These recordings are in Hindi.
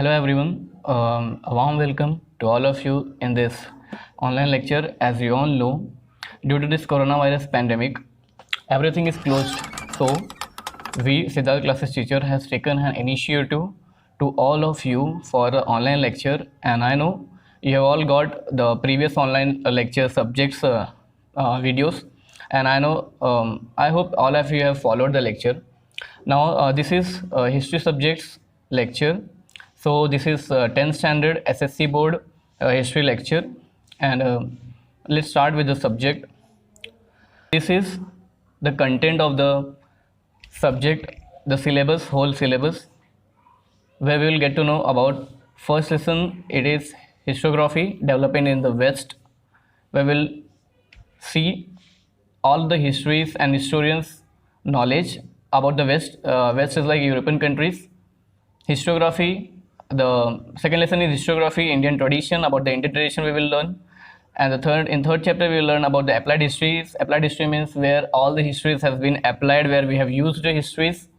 Hello everyone, a warm welcome to all of you in this online lecture. As you all know, due to this coronavirus pandemic, everything is closed. So, we, Siddharth Classes teacher, has taken an initiative to all of you for the online lecture. And I know you have all got the previous online lecture subjects videos. And I hope all of you have followed the lecture. Now, this is history subjects lecture. So this is 10th standard SSC board history lecture, and let's start with the subject. This is the content of the subject, the syllabus, whole syllabus, where we will get to know about first lesson. It is historiography developing in the West, where we'll see all the histories and historians knowledge about the West. West is like European countries. Historiography. The second lesson is historiography, Indian tradition. About the Indian tradition we will learn. And in third chapter we will learn about the applied histories. Applied history means where all the histories have been applied, where we have used the histories.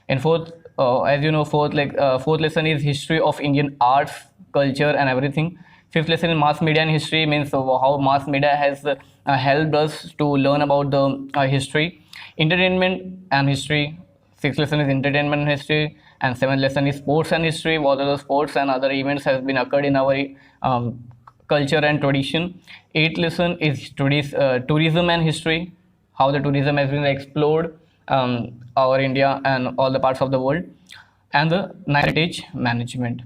In fourth, as you know, fourth lesson is history of Indian arts, culture and everything. Fifth lesson is mass media and history, means how mass media has helped us to learn about the history. Entertainment and history. Sixth lesson is entertainment and history. And seventh lesson is sports and history. What are the sports and other events has been occurred in our culture and tradition. Eighth lesson is tourism and history, how the tourism has been explored our India and all the parts of the world. And the heritage management,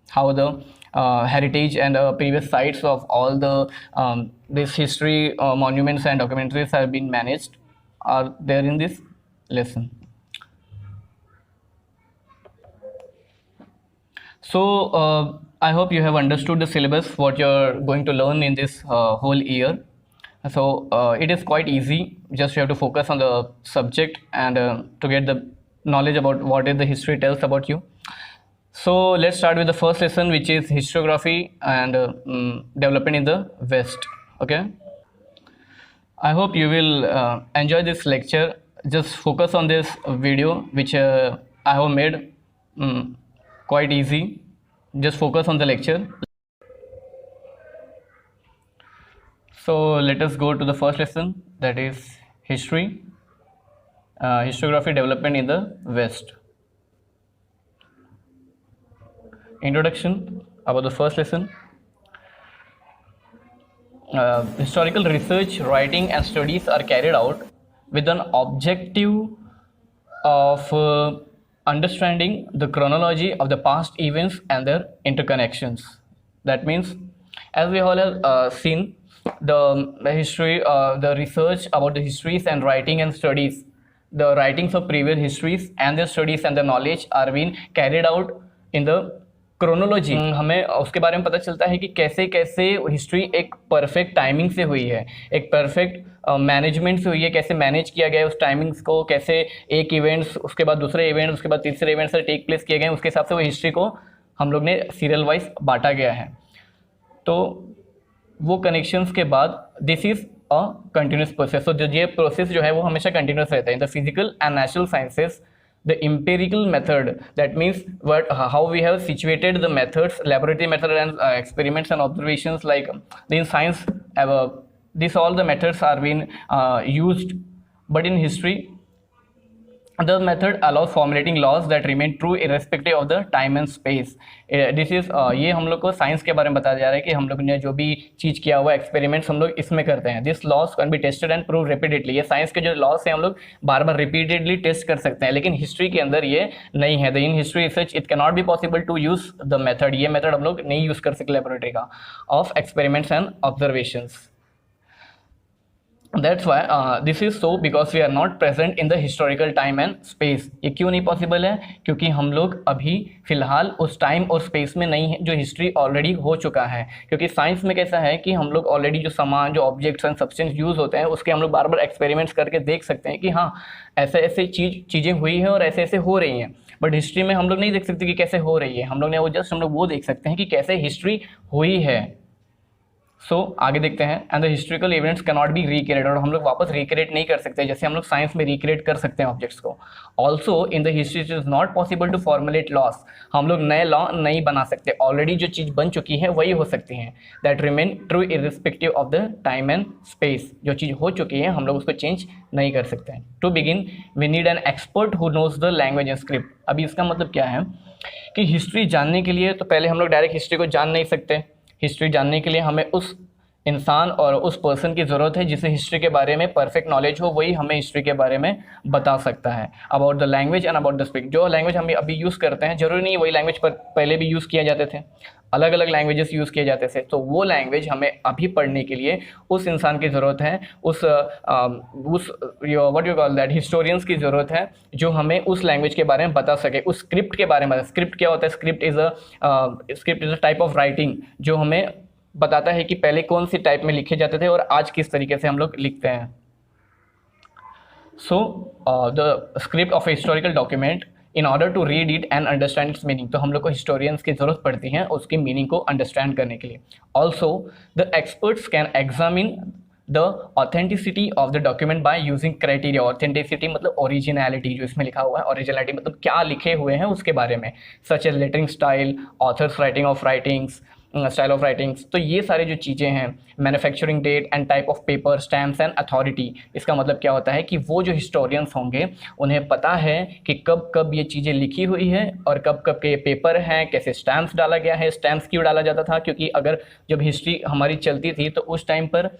how the heritage and previous sites of all the this history monuments and documentaries have been managed are there in this lesson. So I hope you have understood the syllabus, what you're going to learn in this whole year. So it is quite easy, just you have to focus on the subject and to get the knowledge about what is the history tells about you. So let's start with the first lesson, which is historiography and development in the West. Okay, I hope you will enjoy this lecture. Just focus on this video which I have made quite easy. Just focus on the lecture. So let us go to the first lesson, that is history, historiography development in the West. Introduction about the first lesson. Historical research, writing and studies are carried out with an objective of understanding the chronology of the past events and their interconnections. That means, as we all have seen, the history, the research about the histories and writing and studies, the writings of previous histories and their studies and the knowledge are being carried out in the chronology. हमें उसके बारे में पता चलता है कि कैसे कैसे हिस्ट्री एक परफेक्ट टाइमिंग से हुई है, एक परफेक्ट मैनेजमेंट से हुई है, कैसे मैनेज किया गया है उस टाइमिंग्स को, कैसे एक इवेंट्स उसके बाद दूसरे इवेंट उसके बाद तीसरे इवेंट्स से टेक प्लेस किए गए, उसके हिसाब से वो हिस्ट्री को हम लोग ने सीरियल वाइज बांटा गया है. तो वो कनेक्शंस के बाद this is a continuous process. तो ये प्रोसेस जो है वो हमेशा कंटिन्यूस रहता है. In the physical and natural sciences, the empirical method, that means how we have situated the methods, laboratory method and experiments and observations, like in science this all the methods are being used, but in history the method allows formulating laws that remain true irrespective of the time and space. This is ये हम लोग को साइंस के बारे में बताया जा रहा है कि हम लोग ने जो भी चीज़ किया हुआ एक्सपेरिमेंट्स हम लोग इसमें करते हैं. This loss can be tested and prove repeatedly. ये साइंस के जो लॉस हैं हम लोग बार बार रिपीटेडली टेस्ट कर सकते हैं, लेकिन हिस्ट्री के अंदर ये नहीं है. In history research it can not be possible to use the method. ये मेथड हम लोग नहीं यूज़ कर सकते लेबोरेटरी का, of experiments and observations. That's why this is so because we are not present in the historical time and space. ये क्यों नहीं पॉसिबल है? क्योंकि हम लोग अभी फ़िलहाल उस टाइम और स्पेस में नहीं है जो हिस्ट्री ऑलरेडी हो चुका है. क्योंकि साइंस में कैसा है कि हम लोग ऑलरेडी जो सामान, जो ऑब्जेक्ट्स एंड सब्सटेंस यूज़ होते हैं उसके हम लोग बार बार एक्सपेरिमेंट्स करके देख सकते हैं कि हाँ ऐसे ऐसे चीज़ें हुई हैं और ऐसे ऐसे हो रही हैं. बट हिस्ट्री में हम लोग नहीं देख सकते कि कैसे हो रही है. हम लोग वो देख सकते हैं कि कैसे हिस्ट्री हुई है. सो आगे देखते हैं, and the historical events can not B recreate, और हम लोग वापस रिक्रिएट नहीं कर सकते जैसे हम लोग साइंस में रिक्रिएट कर सकते हैं ऑब्जेक्ट्स को. Also in the history it is not possible to formulate laws, हम लोग नए लॉ नहीं बना सकते, ऑलरेडी जो चीज़ बन चुकी है वही हो सकती हैं. That remain true irrespective of the time and space, जो चीज़ हो चुकी है हम लोग उसको चेंज नहीं कर सकते हैं. To begin we need an expert who knows the language and script. अभी इसका मतलब क्या है कि हिस्ट्री जानने के लिए तो पहले हम लोग डायरेक्ट हिस्ट्री को जान नहीं सकते. हिस्ट्री जानने के लिए हमें उस इंसान और उस पर्सन की ज़रूरत है जिसे हिस्ट्री के बारे में परफेक्ट नॉलेज हो, वही हमें हिस्ट्री के बारे में बता सकता है. About the language and about the speak, जो लैंग्वेज हम अभी यूज़ करते हैं जरूरी नहीं वही लैंग्वेज पर पहले भी यूज़ किए जाते थे, अलग अलग लैंग्वेजेस यूज़ किए जाते थे. तो वो लैंग्वेज हमें अभी पढ़ने के लिए उस इंसान की ज़रूरत है, उस what you call that historians की ज़रूरत है जो हमें उस लैंग्वेज के बारे में बता सके, उस स्क्रिप्ट के बारे में. स्क्रिप्ट क्या होता है? Script is a type of writing जो हमें बताता है कि पहले कौन सी टाइप में लिखे जाते थे और आज किस तरीके से हम लोग लिखते हैं. So the script of a historical document, in order to read it and understand its meaning, तो हम लोग को हिस्टोरियंस की ज़रूरत पड़ती है उसकी मीनिंग को अंडरस्टैंड करने के लिए. Also the experts can examine the authenticity of the document by using criteria. Authenticity मतलब ओरिजिनलिटी, जो इसमें लिखा हुआ है ओरिजिनलिटी मतलब क्या लिखे हुए हैं उसके बारे में, such as lettering style, author's writing of writings, style of writings. तो ये सारे जो चीज़ें हैं, manufacturing date and type of paper, stamps and authority. इसका मतलब क्या होता है कि वो जो हिस्टोरियंस होंगे उन्हें पता है कि कब कब ये चीज़ें लिखी हुई है और कब कब के ये पेपर हैं, कैसे स्टैम्प्स डाला गया है. स्टैम्प्स क्यों डाला जाता था? क्योंकि अगर जब हिस्ट्री हमारी चलती थी तो उस टाइम पर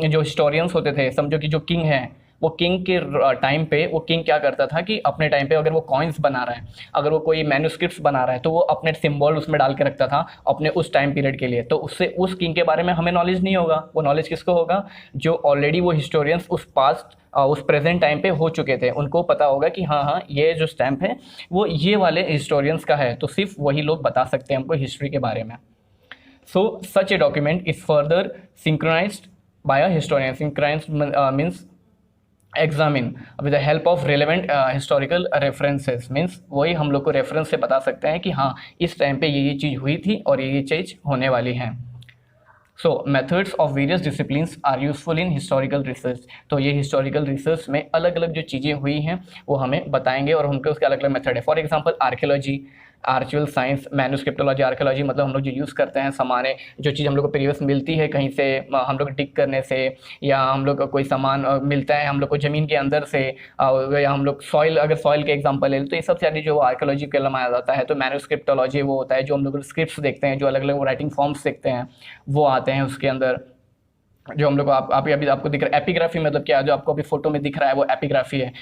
जो हिस्टोरियंस होते थे, समझो कि जो किंग हैं, वो किंग के टाइम पे वो किंग क्या करता था कि अपने टाइम पे अगर वो कॉइन्स बना रहा है, अगर वो कोई मैन्युस्क्रिप्ट्स बना रहा है तो वो अपने सिंबल उसमें डाल के रखता था अपने उस टाइम पीरियड के लिए. तो उससे उस किंग के बारे में हमें नॉलेज नहीं होगा. वो नॉलेज किसको होगा? जो ऑलरेडी वो हिस्टोरियंस उस पास्ट उस प्रेजेंट टाइम पे हो चुके थे, उनको पता होगा कि हाँ हाँ ये जो स्टैम्प है वो ये वाले हिस्टोरियंस का है. तो सिर्फ वही लोग बता सकते हैं हमको हिस्ट्री के बारे में. So such a document is further synchronized by a historian. Synchronized means examine with the help of relevant historical references. Means वही हम लोग को रेफरेंस से बता सकते हैं कि हाँ इस टाइम पे ये चीज़ हुई थी और ये चीज़ होने वाली है. So methods of various disciplines are useful in historical research. तो ये हिस्टोरिकल रिसर्च में अलग अलग जो चीज़ें हुई हैं वो हमें बताएंगे और उनके उसके अलग अलग मेथड है. For example archaeology, archival science, manuscriptology. Archaeology मतलब हम लोग जो यूज़ करते हैं सामाने, जो चीज़ हम लोग को प्रीवियस मिलती है कहीं से, हम लोग डिग करने से, या हम लोग को कोई सामान मिलता है हम लोग को ज़मीन के अंदर से, या हम लोग सॉइल, अगर सॉइल के एग्जांपल ले तो ये सब सारी जो आर्कियोलॉजी के माना जाता है. तो मैन्युस्क्रिप्टोलॉजी वो होता है जो हम लोग स्क्रिप्ट्स देखते हैं, जो अलग अलग राइटिंग फॉर्म्स देखते हैं वो आते हैं उसके अंदर. जो हम लोग आप अभी आपको दिख रहा है एपिग्राफी, मतलब क्या जो आपको अभी फोटो में दिख रहा है वो एपिग्राफी है.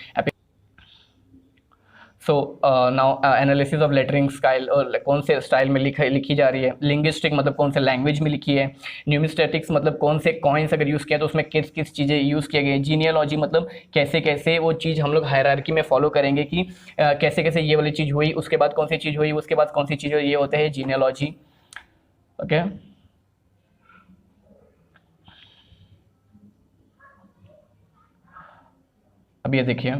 So now analysis of lettering style, और कौन से स्टाइल में लिखी जा रही है. लिंग्विस्टिक मतलब कौन से लैंग्वेज में लिखी है. न्यूमिस्टेटिक्स मतलब कौन से कॉइन्स अगर यूज़ किया तो उसमें किस किस चीज़ें यूज़ किए गए. जीनियोलॉजी मतलब कैसे कैसे वो चीज़ हम लोग हायरार्की में फॉलो करेंगे कि कैसे कैसे ये वाली चीज़ हुई, उसके बाद कौन सी चीज़ हुई, उसके बाद कौन सी चीज़ हुई, ये होते हैं जीनियोलॉजी. ओके अब ये देखिए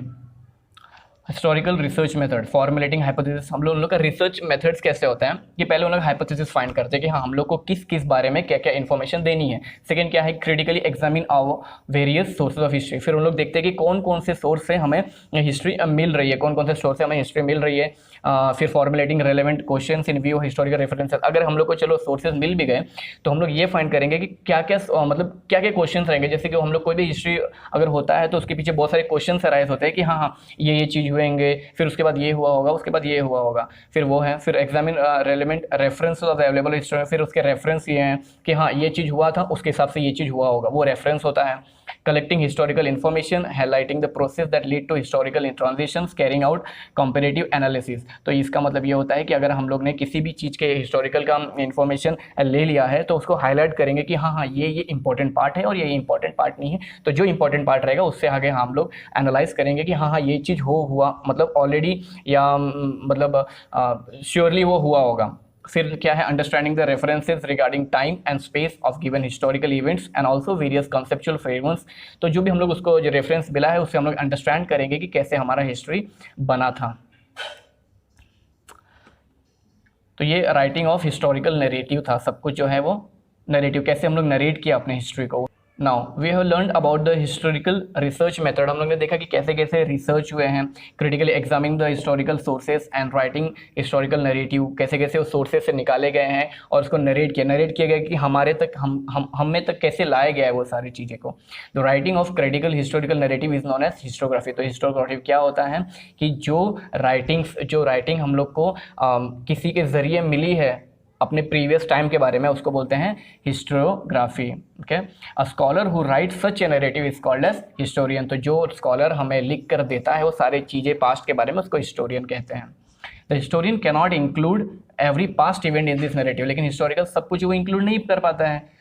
historical research method, formulating hypothesis. हम लोग का रिसर्च मेथड्स कैसे होता है कि पहले उन लोग हाइपोथेसिस फाइंड करते हैं कि हाँ हम लोग को किस किस बारे में क्या क्या इन्फॉर्मेशन देनी है. सेकंड क्या है, critically examine our various sources of history. फिर उन लोग देखते हैं कि कौन कौन से सोर्स से हमें हिस्ट्री मिल रही है, कौन कौन से सोर्स से हमें हिस्ट्री मिल रही है. फिर formulating relevant questions in view historical references. अगर हम लोग को चलो सोर्सेज मिल भी गए तो हम लोग ये फाइंड करेंगे कि क्या क्या मतलब क्या क्या क्वेश्चंस रहेंगे. जैसे कि हम लोग कोई भी हिस्ट्री अगर होता है तो उसके पीछे बहुत सारे क्वेश्चंस अराइज होते हैं कि हाँ हाँ ये चीज़ हुएंगे, फिर उसके बाद ये हुआ होगा, उसके बाद ये हुआ होगा, फिर वो है. फिर examine relevant reference of available history. फिर उसके रेफरेंस ये हैं कि हाँ ये चीज़ हुआ था उसके हिसाब से ये चीज़ हुआ होगा, वो रेफरेंस होता है. Collecting historical information, highlighting the process that lead to historical transitions, carrying out comparative analysis. तो इसका मतलब ये होता है कि अगर हम लोग ने किसी भी चीज़ के हिस्टोरिकल का इन्फॉर्मेशन ले लिया है तो उसको हाईलाइट करेंगे कि हाँ हाँ ये इंपॉर्टेंट पार्ट है और ये इंपॉर्टेंट पार्ट नहीं है. तो जो इंपॉर्टेंट पार्ट रहेगा उससे आगे हम लोग एनालाइज करेंगे कि हाँ हाँ ये चीज़ हुआ मतलब ऑलरेडी, या मतलब श्योरली वो हुआ होगा. फिर क्या है, understanding the references regarding time and space of given historical events and also various conceptual frameworks. तो जो भी हम लोग उसको जो रेफरेंस मिला है उससे हम लोग अंडरस्टैंड करेंगे कि कैसे हमारा हिस्ट्री बना था. तो ये राइटिंग ऑफ हिस्टोरिकल नैरेटिव था, सब कुछ जो है वो नरेटिव, कैसे हम लोग नरेट किया अपने हिस्ट्री को। Now we have learn about the historical research method, हम लोग ने देखा कि कैसे कैसे रिसर्च हुए हैं, critically examining the historical sources and writing historical narrative, कैसे कैसे उस सोर्सेज से निकाले गए हैं और उसको नरेट किया गया कि हमारे तक हमें तक कैसे लाया गया है वो सारी चीज़ें को। The writing of critical historical narrative is known as historiography. तो हिस्टोग्राफी क्या होता है कि जो राइटिंग हम लोग को किसी के ज़रिए मिली है अपने प्रीवियस टाइम के बारे में, उसको बोलते हैं historiography. Okay, a scholar who writes such a narrative is called as historian. तो जो स्कॉलर हमें लिख कर देता है वो सारी चीज़ें पास्ट के बारे में, उसको हिस्टोरियन कहते हैं। The historian can not include every past event in this narrative, लेकिन हिस्टोरिकल सब कुछ वो इंक्लूड नहीं कर पाता है।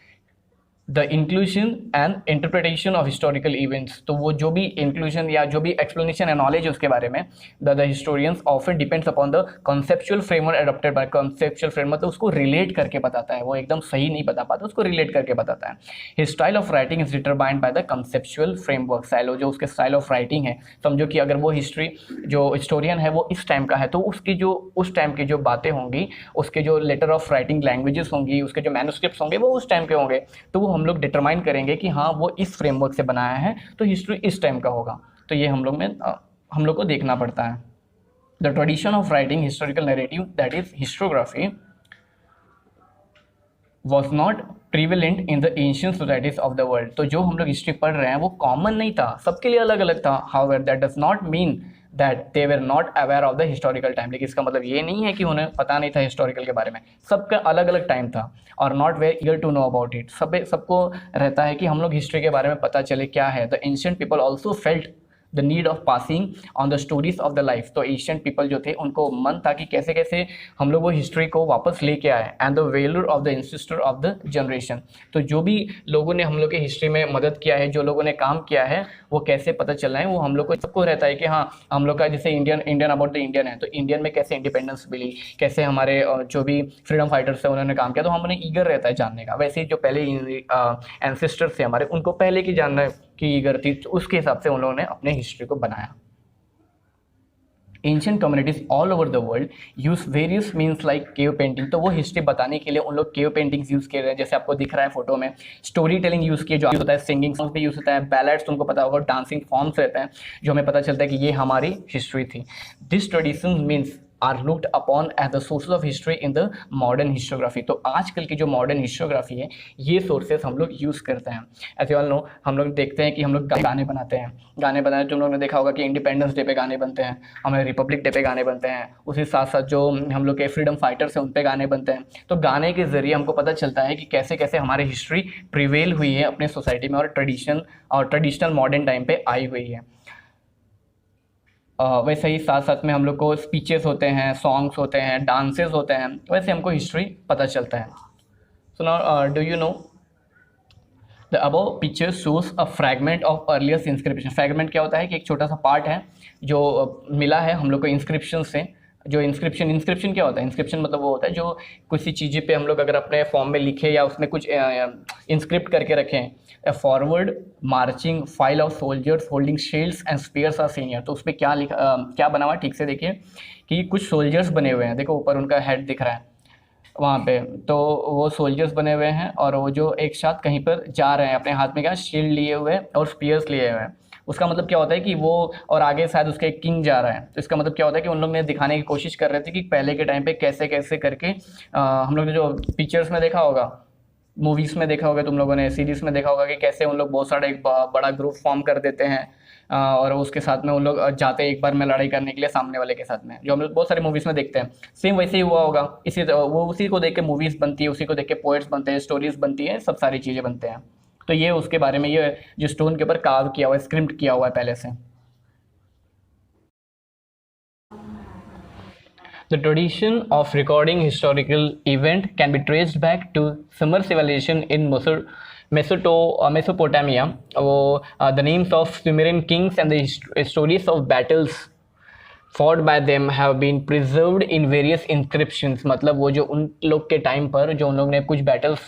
The inclusion and interpretation of historical events, तो वो जो भी इंक्लूजन या जो भी एक्सप्लेनेशन एंड नॉलेज है उसके बारे में, the historians often depends upon the conceptual framework adopted by. Conceptual framework तो उसको रिलेट करके बताता है, वो एकदम सही नहीं बता पाता, उसको रिलेट करके बताता है। His style of writing is determined by the conceptual framework. Style, जो उसके स्टाइल ऑफ राइटिंग है, समझो कि अगर वो हिस्ट्री जो हिस्टोरियन है वो इस टाइम का है, तो उसकी जो उस टाइम की जो बातें होंगी, उसके जो लेटर ऑफ राइटिंग लैंग्वेजेस होंगी, उसके जो मैन्युस्क्रिप्ट्स होंगे वो उस टाइम के होंगे, तो वो हम लोग डिटरमाइन करेंगे कि हाँ वो इस फ्रेमवर्क से बनाया है तो हिस्ट्री इस टाइम का होगा। तो ये हम लोग को देखना पड़ता है। The tradition of writing historical narrative that is historiography was not prevalent in the ancient societies of the world. तो जो हम लोग हिस्ट्री पढ़ रहे हैं वो कॉमन नहीं था, सबके लिए अलग अलग था। However that does not mean that they were not aware of the historical time. लेकिन इसका मतलब ये नहीं है कि उन्हें पता नहीं था हिस्टोरिकल के बारे में, सबका अलग अलग टाइम था। और not very eager to know about it, सबको रहता है कि हम लोग हिस्ट्री के बारे में पता चले क्या है। The ancient people also felt the need of passing on the stories of the life. तो एशियन पीपल जो थे उनको मन था कि कैसे कैसे हम लोग वो हिस्ट्री को वापस लेके आए। And the valour of the ancestor of the generation, तो जो भी लोगों ने हम लोग के हिस्ट्री में मदद किया है, जो लोगों ने काम किया है, वो कैसे पता चल रहा है, वो हम लोग को सबको रहता है कि हाँ हम लोग का जैसे इंडियन अबाउट द इंडियन है, तो इंडियन में कैसे इंडिपेंडेंस मिली, कैसे हमारे जो भी फ्रीडम फाइटर्स है उन्होंने काम किया, तो हमें ईगर रहता है जानने का। वैसे ही जो पहले एंसेस्टर्स थे हमारे, उनको पहले की जानना की ईगर थी, तो उसके हिसाब से उन लोगों ने अपने हिस्ट्री को बनाया। Ancient communities all over the world use various means like cave painting. तो वो हिस्ट्री बताने के लिए उन लोग केव पेंटिंग्स यूज़ कर रहे हैं, जैसे आपको दिख रहा है फोटो में। स्टोरी टेलिंग यूज़ किए, जो होता है सिंगिंग सॉन्ग्स भी यूज़ होता है, बैलेड्स तुमको पता होगा, डांसिंग फॉर्म्स रहते हैं, जो हमें पता चलता है कि ये हमारी हिस्ट्री थी। This tradition means are looked upon as the sources of history in the modern historiography. तो आजकल की जो मॉडर्न हिस्टोग्राफी है, ये सोर्सेज हम लोग यूज़ करते हैं। एज यू ऑल नो, हम लोग देखते हैं कि हम लोग गाने बनाते हैं, तुम लोगों ने देखा होगा कि इंडिपेंडेंस डे पे गाने बनते हैं, हमारे रिपब्लिक डे पे गाने बनते हैं, उसी साथ साथ जो हम लोग के फ्रीडम फाइटर्स हैं उन पे गाने बनते हैं। तो गाने के ज़रिए हमको पता चलता है कि कैसे कैसे हमारी हिस्ट्री प्रिवेल हुई है अपने सोसाइटी में और ट्रेडिशनल मॉडर्न टाइम पे आई हुई है। वैसे ही साथ साथ में हम लोग को स्पीचेस होते हैं, सॉन्ग्स होते हैं, डांसेस होते हैं, वैसे हमको हिस्ट्री पता चलता है। So now do you know the above picture shows a fragment of earliest inscription. Fragment क्या होता है कि एक छोटा सा पार्ट है जो मिला है हम लोग को इंस्क्रिप्शन से। जो इंस्क्रिप्शन क्या होता है? इंस्क्रिप्शन मतलब वो होता है जो किसी चीज़ पे हम लोग अगर अपने फॉर्म में लिखे या उसमें कुछ इंस्क्रिप्ट करके रखें। A forward marching file of soldiers holding shields and spears are seen here. तो उसमें क्या क्या बना हुआ है, ठीक से देखिए कि कुछ सोल्जर्स बने हुए हैं, देखो ऊपर उनका हेड दिख रहा है वहाँ पे, तो वो सोल्जर्स बने हुए हैं और वो जो एक साथ कहीं पर जा रहे हैं, अपने हाथ में क्या शील्ड लिए हुए और स्पीयर्स लिए हुए हैं। उसका मतलब क्या होता है कि वो, और आगे शायद उसके किंग जा रहा है, तो इसका मतलब क्या होता है कि उन लोग ने दिखाने की कोशिश कर रहे थे कि पहले के टाइम पे कैसे कैसे करके हम लोग ने जो पिक्चर्स में देखा होगा, मूवीज़ में देखा होगा, तुम लोगों ने सीरीज़ में देखा होगा कि कैसे उन लोग बहुत सारा एक बड़ा ग्रुप फॉर्म कर देते हैं और उसके साथ में उन लोग जाते हैं एक बार में लड़ाई करने के लिए सामने वाले के साथ में, जो हम लोग बहुत सारी मूवीज़ में देखते हैं। सेम वैसे ही हुआ होगा, उसी को देख के मूवीज़ बनती है, उसी को देख के पोएट्स बनते हैं, स्टोरीज बनती है, सब सारी चीज़ें बनते हैं। तो ये उसके बारे में, ये जो स्टोन के ऊपर कार्व किया हुआ है, स्क्रिप्ट किया हुआ है पहले से। The tradition of recording historical event can be traced back to Sumer civilization in Mesopotamia. The names of Sumerian kings and the stories of battles fought by them have been preserved in various inscriptions, मतलब वो जो उन लोग के टाइम पर जो उन लोग ने कुछ बैटल्स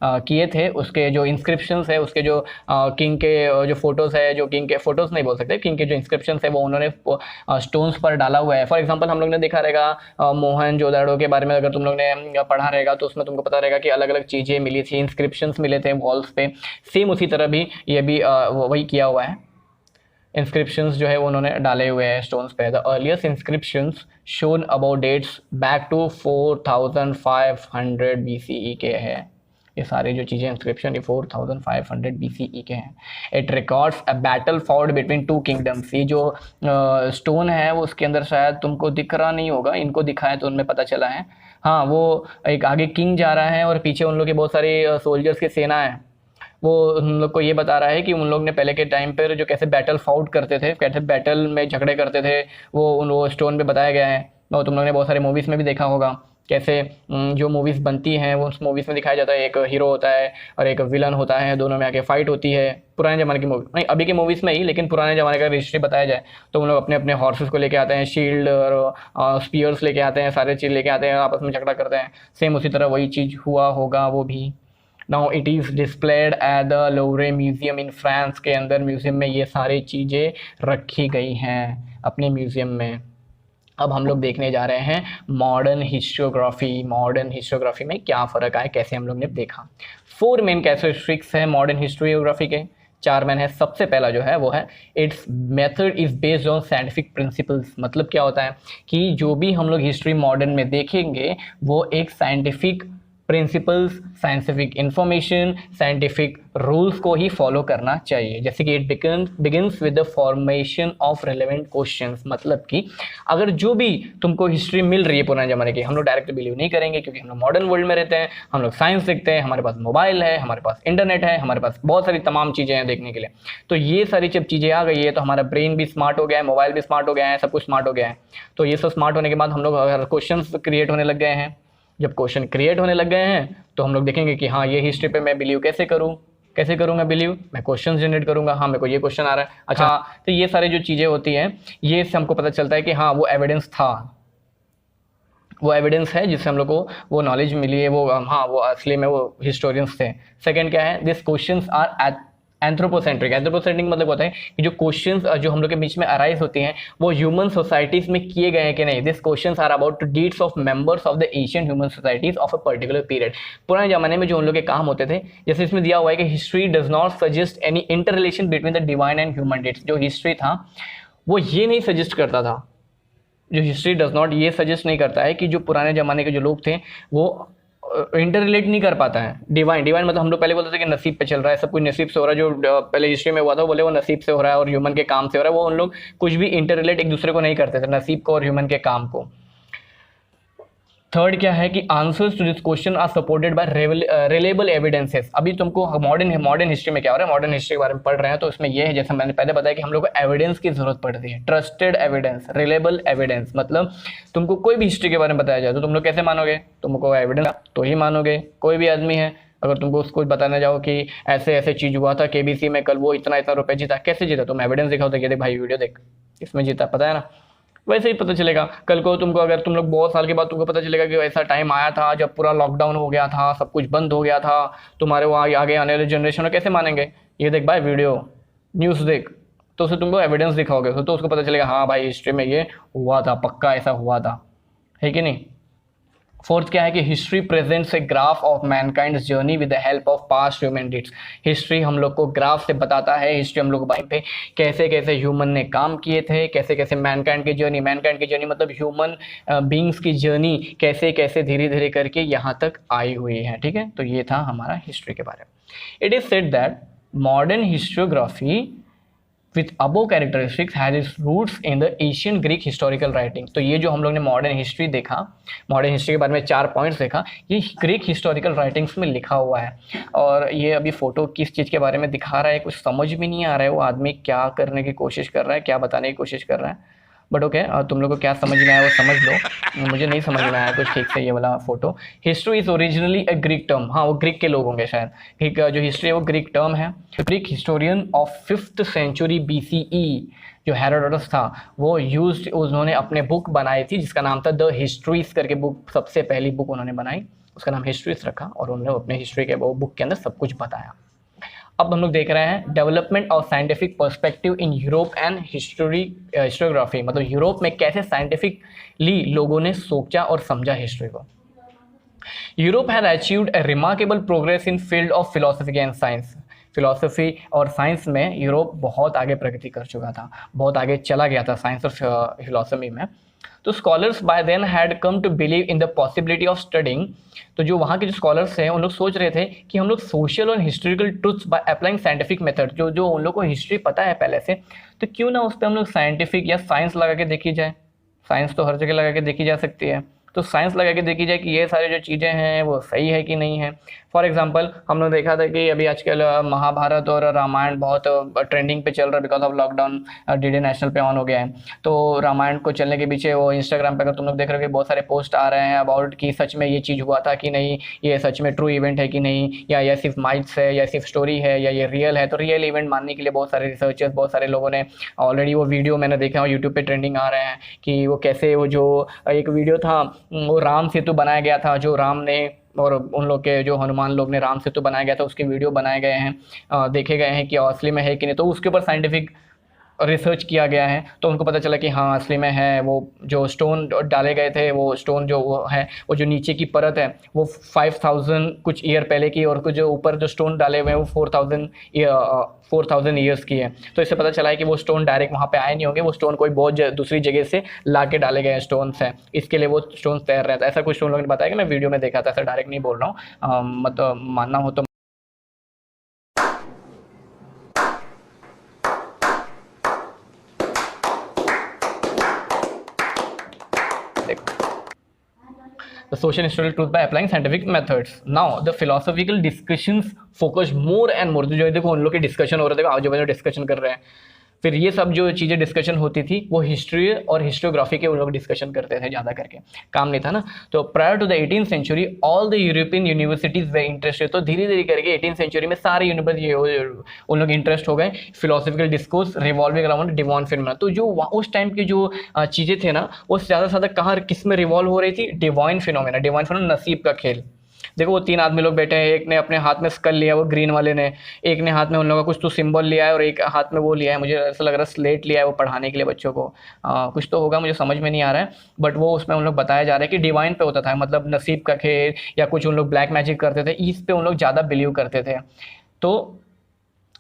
किए थे उसके जो इंस्क्रिप्शंस है, उसके जो किंग के जो फोटोज़ है, जो किंग के फोटोज़ नहीं बोल सकते, किंग के जो इंस्क्रिप्शंस है वो उन्होंने स्टोन्स पर डाला हुआ है। फॉर एग्जांपल हम लोग ने देखा रहेगा मोहनजोदड़ो के बारे में, अगर तुम लोग ने पढ़ा रहेगा तो उसमें तुमको पता रहेगा कि अलग अलग चीज़ें मिली थी, इंस्क्रिप्शंस मिले थे वॉल्स पे। सेम उसी तरह भी ये भी वही किया हुआ है, इंस्क्रिप्शंस जो है वो उन्होंने डाले हुए हैं स्टोन्स पे। The earliest inscriptions shown about dates back to 4500 BCE के हैं। ये सारी जो चीज़ें इंस्क्रिप्शन ये 4500 BCE के हैं। It records a battle fought between two kingdoms. ये जो स्टोन है वो उसके अंदर शायद तुमको दिख रहा नहीं होगा, इनको दिखा है तो उनमें पता चला है। हाँ, वो एक आगे किंग जा रहा है और पीछे उन लोग के बहुत सारे सोल्जर्स की सेना है। वो उन लोग को ये बता रहा है कि उन लोग ने पहले के टाइम पर जो कैसे बैटल फाउट करते थे, कैसे बैटल में झगड़े करते थे, वो स्टोन पे बताया गया है। और तुम लोग ने बहुत सारे मूवीज़ में भी देखा होगा कैसे जो मूवीज़ बनती हैं वो उस मूवीज़ में दिखाया जाता है, एक हीरो होता है और एक विलन होता है, दोनों में आके फाइट होती है। पुराने ज़माने की मूवी नहीं, अभी की मूवीज़ में ही, लेकिन पुराने ज़माने का हिस्ट्री बताया जाए तो उन लोग अपने अपने हॉर्सेस को लेके आते हैं, शील्ड और स्पीयर्स लेके आते हैं, सारे चीज़ लेके आते हैं, आपस में झगड़ा करते हैं। सेम उसी तरह वही चीज़ हुआ होगा वो भी। Now it is displayed at the Louvre museum in France के अंदर म्यूज़ियम में ये सारी चीज़ें रखी गई हैं अपने म्यूज़ियम में। अब हम लोग देखने जा रहे हैं मॉडर्न हिस्टोग्राफी। मॉडर्न हिस्टोग्राफी में क्या फ़र्क आया, कैसे हम लोग ने देखा। 4 मेन कैरेक्टरिस्टिक्स हैं मॉडर्न हिस्टोग्राफी के, 4 मेन है। सबसे पहला जो है वो है it's method is based on scientific principles. मतलब क्या होता है कि जो भी हम लोग हिस्ट्री मॉडर्न में देखेंगे वो एक scientific principles, scientific information, scientific rules को ही फॉलो करना चाहिए। जैसे कि it begins with the formation of relevant questions. मतलब कि अगर जो भी तुमको हिस्ट्री मिल रही है पुराने ज़माने की, हम लोग डायरेक्ट बिलीव नहीं करेंगे क्योंकि हम लोग मॉडर्न वर्ल्ड में रहते हैं, हम लोग साइंस देखते हैं, हमारे पास मोबाइल है, हमारे पास इंटरनेट है, हमारे पास बहुत सारी तमाम चीज़ें हैं देखने के लिए। तो ये सारी जब चीज़ें आ गई है तो हमारा ब्रेन भी स्मार्ट हो गया है, मोबाइल भी स्मार्ट हो गया है, सब कुछ स्मार्ट हो गया है। तो ये सब स्मार्ट होने के बाद हम लोग अगर क्वेश्चन क्रिएट होने लग गए हैं, जब क्वेश्चन क्रिएट होने लग गए हैं तो हम लोग देखेंगे कि हाँ ये हिस्ट्री पे मैं बिलीव कैसे करूँ, कैसे करूँगा बिलीव, मैं क्वेश्चन जनरेट करूँगा। हाँ मेरे को ये क्वेश्चन आ रहा है, अच्छा तो ये सारी जो चीज़ें होती हैं ये से हमको पता चलता है कि हाँ वो एविडेंस था, वो एविडेंस है जिससे हम लोग को वो नॉलेज मिली है, वो हाँ वो असली में वो हिस्टोरियंस थे। सेकंड क्या है, this questions are anthropocentric. Anthropocentric मतलब होता है कि जो क्वेश्चंस जो हम लोग के बीच में अराइज होती हैं वो ह्यूमन सोसाइटीज में किए गए हैं कि नहीं। This questions are about deeds of members of the ancient human societies of a particular period. पुराने जमाने में जो उन लोग के काम होते थे, जैसे इसमें दिया हुआ है कि history does not suggest any inter relation between the divine and human dates. जो हिस्ट्री था वो ये नहीं सजेस्ट करता था, जो हिस्ट्री डज नॉट ये सजेस्ट नहीं करता है कि जो पुराने ज़माने के जो लोग थे वो इंटर रिलेट नहीं कर पाता है डिवाइन। डिवाइन मतलब हम लोग पहले बोलते थे कि नसीब पे चल रहा है, सब कुछ नसीब से हो रहा है। जो पहले हिस्ट्री में हुआ था वो बोले वो नसीब से हो रहा है और ह्यूमन के काम से हो रहा है। वो उन लोग कुछ भी इंटर रिलेट एक दूसरे को नहीं करते थे, नसीब को और ह्यूमन के काम को। थर्ड क्या है कि answers to this question are supported by reliable evidences. अभी तुमको मॉडर्न हिस्ट्री में क्या हो रहा है, मॉडर्न हिस्ट्री के बारे में पढ़ रहे हैं तो इसमें ये है, जैसे मैंने पहले बताया कि हम लोग को एविडेंस की जरूरत पड़ती है। ट्रस्टेड एविडेंस, रिलेबल एविडेंस, मतलब तुमको कोई भी हिस्ट्री के बारे में बताया जाए तो तुम लोग कैसे मानोगे, तुमको एविडेंस तो ही मानोगे। कोई भी आदमी है अगर तुमको उसको बताने जाओ कि ऐसे ऐसे चीज़ हुआ था केबीसी में कल, वो इतना इतना रुपये जीता, कैसे जीता, तुम एविडेंस दिखाओ तो ये देख भाई वीडियो देख इसमें जीता, पता है ना। वैसे ही पता चलेगा कल को तुमको, अगर तुम लोग बहुत साल के बाद तुमको पता चलेगा कि ऐसा टाइम आया था जब पूरा लॉकडाउन हो गया था, सब कुछ बंद हो गया था, तुम्हारे वो आगे आने वाले जनरेशन में कैसे मानेंगे, ये देख भाई वीडियो न्यूज़ देख, तो उससे तुमको एविडेंस दिखाओगे तो उसको पता चलेगा हाँ भाई हिस्ट्री में ये हुआ था, पक्का ऐसा हुआ था, है कि नहीं। फोर्थ क्या है कि history presents a graph of Mankind journey with the help of past human डिड्स। History हम लोग को ग्राफ से बताता है, हिस्ट्री हम लोग को पे कैसे कैसे ह्यूमन ने काम किए थे, कैसे कैसे मैनकाइंड की जर्नी, मैनकाइंड की जर्नी मतलब ह्यूमन बींग्स की जर्नी कैसे कैसे धीरे धीरे करके यहाँ तक आई हुई है, ठीक है। तो ये था हमारा हिस्ट्री के बारे में। It is said that modern historiography with above characteristics has its roots in the ancient Greek historical writing. तो ये जो हम लोग ने मॉडर्न हिस्ट्री देखा, मॉडर्न हिस्ट्री के बारे में 4 पॉइंट्स देखा, ये ग्रीक हिस्टोरिकल राइटिंग्स में लिखा हुआ है। और ये अभी फ़ोटो किस चीज़ के बारे में दिखा रहा है कुछ समझ भी नहीं आ रहा है, वो आदमी क्या करने की कोशिश कर रहा है, क्या बताने की कोशिश कर रहा है, बट ओके, तुम लोग को क्या समझ में आया वो समझ लो, मुझे नहीं समझ में आया कुछ ठीक से ये वाला photo. History is originally A Greek term, हाँ वो ग्रीक के लोग होंगे शायद, ठीक, जो हिस्ट्री है वो ग्रीक टर्म है। Greek historian of 5th century BCE जो हेरोडोटस था वो उन्होंने अपने बुक बनाई थी जिसका नाम था द हिस्ट्रीज करके बुक, सबसे पहली बुक उन्होंने बनाई, उसका नाम हिस्ट्रीज रखा और उन्होंने अपने हिस्ट्री के वो बुक के अंदर सब कुछ बताया। अब हम लोग देख रहे हैं development of scientific perspective in Europe and historiography, मतलब यूरोप में कैसे साइंटिफिकली लोगों ने सोचा और समझा हिस्ट्री को। Europe had achieved A remarkable progress in field of philosophy and science, philosophy और साइंस में यूरोप बहुत आगे प्रगति कर चुका था, बहुत आगे चला गया था साइंस और फिलोसफी में। तो scholars by then had come to believe in the possibility of studying, तो जो वहाँ के जो स्कॉलर्स हैं उन लोग सोच रहे थे कि हम लोग सोशल और historical truths by applying scientific method, जो उन लोग को हिस्ट्री पता है पहले से, तो क्यों ना उस पर हम लोग साइंटिफिक या साइंस लगा के देखी जाए। साइंस तो हर जगह लगा के देखी जा सकती है, तो साइंस लगा के देखी जाए कि ये सारी जो चीज़ें हैं वो सही है कि नहीं है। फॉर एग्जांपल हम लोग देखा था कि अभी आजकल महाभारत और रामायण बहुत ट्रेंडिंग पे चल रहा है because of lockdown, DD national पे ऑन हो गया है। तो रामायण को चलने के पीछे वो इंस्टाग्राम पे अगर तुम लोग देख रहे हो कि बहुत सारे पोस्ट आ रहे हैं अबाउट कि सच में ये चीज़ हुआ था कि नहीं, ये सच में ट्रू इवेंट है कि नहीं, या ये सिर्फ माइथ्स है या सिर्फ स्टोरी है या ये रियल है। तो रियल इवेंट मानने के लिए बहुत सारे रिसर्चर्स, बहुत सारे लोगों ने ऑलरेडी वो वीडियो मैंने देखा है यूट्यूब पे ट्रेंडिंग आ रहे हैं कि वो कैसे, वो जो एक वीडियो था वो राम सेतु बनाया गया था, जो राम ने और उन लोग के जो हनुमान लोग ने राम सेतु बनाया गया था उसके वीडियो बनाए गए हैं, देखे गए हैं कि असली में है कि नहीं। तो उसके ऊपर साइंटिफिक रिसर्च किया गया है तो उनको पता चला कि हाँ असली में है। वो जो स्टोन डाले गए थे, वो स्टोन जो वो है, वो जो नीचे की परत है वो 5000 कुछ ईयर पहले की, और कुछ जो ऊपर जो स्टोन डाले हुए हैं वो 4000 ईयर्स की है। तो इससे पता चला है कि वो स्टोन डायरेक्ट वहाँ पे आए नहीं होंगे, वो स्टोन कोई बहुत दूसरी जगह से ला के डाले गए स्टोन्स हैं, इसके लिए वो स्टोन तैर रहे थे। ऐसा कुछ उन लोगों ने बताया कि मैं वीडियो में देखा था, ऐसा डायरेक्ट नहीं बोल रहा हूँ, मतलब मानना हो तो। The social historical truth by applying scientific methods. Now the philosophical discussions focus more and more, तो जो देखो उन लोग के डिस्कशन हो रहे थे, आजू बाजू डिस्कशन कर रहे हैं, फिर ये सब जो चीज़ें डिस्कशन होती थी वो हिस्ट्री और हिस्टोग्राफी के उन लोग डिस्कशन करते थे, ज़्यादा करके काम नहीं था ना। तो prior to the 18th century all the European universities were interested, तो धीरे धीरे करके 18th सेंचुरी में सारे यूनिवर्सिटी उन लोग इंटरेस्ट हो गए philosophical discourse revolving around divine phenomena. तो जो उस टाइम की जो चीज़ें थे ना वो ज़्यादा से ज़्यादा कहाँ किस में रिवॉल्व हो रही थी, डिवाइन फिनोमेना। डिवाइन फिनोमेना नसीब का खेल। देखो वो 3 आदमी लोग बैठे हैं, एक ने अपने हाथ में स्कल लिया वो ग्रीन वाले ने, एक ने हाथ में उन लोगों का कुछ तो सिंबल लिया है और एक हाथ में वो लिया है, मुझे ऐसा लग रहा है स्लेट लिया है वो पढ़ाने के लिए बच्चों को, कुछ तो होगा मुझे समझ में नहीं आ रहा है। बट वो उसमें उन लोग बताया जा रहा है कि डिवाइन पे होता था, मतलब नसीब का खेल या कुछ उन लोग ब्लैक मैजिक करते थे, इस पे उन लोग ज़्यादा बिलीव करते थे। तो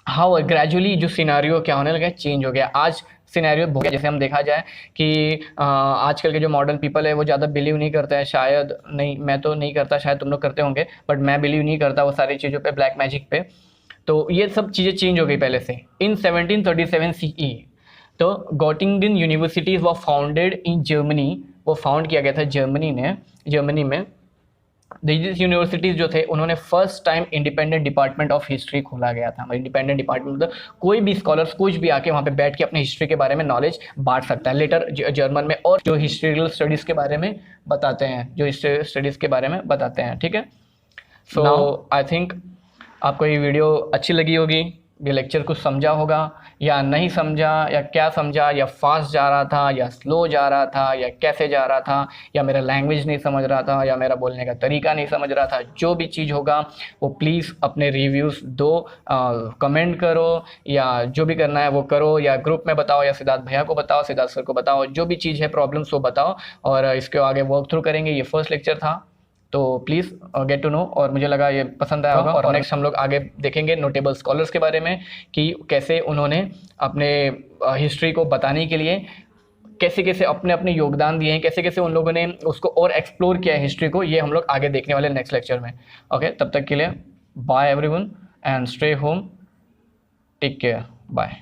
हाउ ग्रेजुअली जो सिनारियो क्या होने लगा, चेंज हो गया। आज सिनेरियो हो गया, जैसे हम देखा जाए कि आजकल के जो मॉडर्न पीपल है वो ज़्यादा बिलीव नहीं करते हैं, शायद नहीं, मैं तो नहीं करता, शायद तुम लोग करते होंगे, बट मैं बिलीव नहीं करता वो सारी चीज़ों पे, ब्लैक मैजिक पे। तो ये सब चीज़ें चेंज हो गई पहले से। इन 1737 CE तो गॉटिंगन यूनिवर्सिटीज़ वो फाउंडेड इन जर्मनी, वो फाउंड किया गया था जर्मनी में। दिस यूनिवर्सिटीज़ जो थे उन्होंने first time independent department of history खोला गया था। इंडिपेंडेंट डिपार्टमेंट मतलब कोई भी स्कॉलर्स कुछ भी आके वहाँ पे बैठ के अपने हिस्ट्री के बारे में नॉलेज बांट सकता है। लेटर जर्मन में और जो हिस्ट्रिकल स्टडीज़ के बारे में बताते हैं, जो हिस्ट्री स्टडीज़ के बारे में बताते हैं, ठीक है। सो आई थिंक आपको ये वीडियो अच्छी लगी होगी, ये लेक्चर कुछ समझा होगा या नहीं समझा, या क्या समझा, या फास्ट जा रहा था या स्लो जा रहा था या कैसे जा रहा था, या मेरा लैंग्वेज नहीं समझ रहा था या मेरा बोलने का तरीका नहीं समझ रहा था, जो भी चीज़ होगा वो प्लीज़ अपने रिव्यूज़ दो, कमेंट करो या जो भी करना है वो करो, या ग्रुप में बताओ या सिद्धार्थ भैया को बताओ, सिद्धार्थ सर को बताओ, जो भी चीज़ है प्रॉब्लम्स वो बताओ और इसके आगे वर्क थ्रू करेंगे। ये फर्स्ट लेक्चर था तो प्लीज़ गेट टू नो, और मुझे लगा ये पसंद आया होगा। और नेक्स्ट हम लोग आगे देखेंगे नोटेबल स्कॉलर्स के बारे में कि कैसे उन्होंने अपने हिस्ट्री को बताने के लिए कैसे कैसे अपने अपने योगदान दिए हैं, कैसे कैसे उन लोगों ने उसको और एक्सप्लोर किया है हिस्ट्री को, ये हम लोग आगे देखने वाले नेक्स्ट लेक्चर में। ओके, तब तक के लिए bye everyone and stay home, take care, bye.